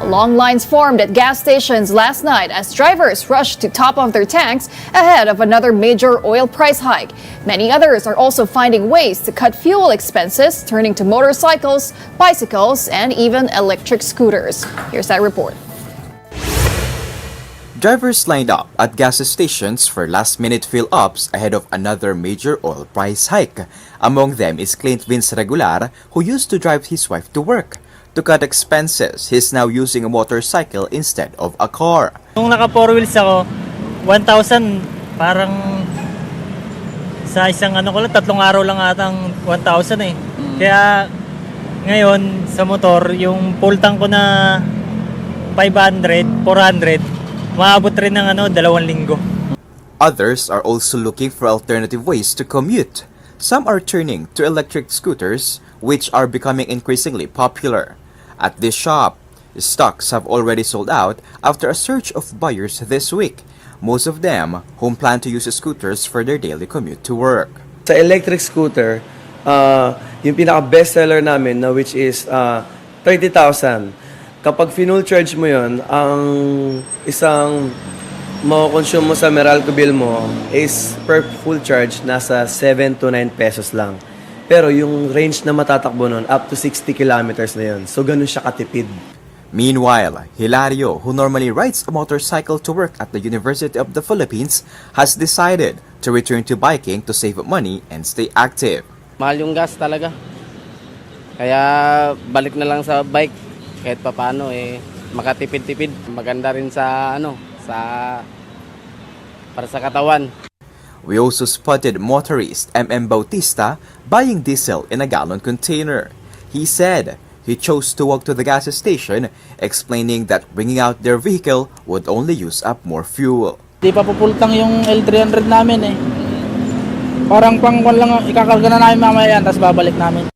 Long lines formed at gas stations last night as drivers rushed to top off their tanks ahead of another major oil price hike. Many others are also finding ways to cut fuel expenses, turning to motorcycles, bicycles, and even electric scooters. Here's that report. Drivers lined up at gas stations for last-minute fill-ups ahead of another major oil price hike. Among them is Clint Vince Regular, who used to drive his wife to work. To cut expenses, he's now using a motorcycle instead of a car. Nung naka 4 wheels ako, 1,000 parang sa isang ko lang, 3 araw lang atang 1,000 eh. Kaya ngayon sa motor, yung full tank ko na 500, 400, maabot rin ng 2 linggo. Others are also looking for alternative ways to commute. Some are turning to electric scooters, which are becoming increasingly popular. At this shop, stocks have already sold out after a surge of buyers this week, most of them whom plan to use scooters for their daily commute to work. Sa electric scooter, yung pinaka-best seller namin na which is 30,000. Kapag full charge mo yon, ang isang mako-consume mo sa Meralco bill mo is per full charge nasa 7 to 9 pesos lang. Pero yung range na matatakbo nun, up to 60 kilometers na yun. So ganun siya katipid. Meanwhile, Hilario, who normally rides a motorcycle to work at the University of the Philippines, has decided to return to biking to save money and stay active. Mahal yung gas talaga. Kaya balik na lang sa bike. Kahit papaano makatipid-tipid. Maganda rin sa para sa katawan. We also spotted motorist MM Bautista buying diesel in a gallon container. He said he chose to walk to the gas station, explaining that bringing out their vehicle would only use up more fuel. Di pa pupultang yung L300 namin eh. Parang lang, ikakarga na namin mamaya yan, tapos babalik namin.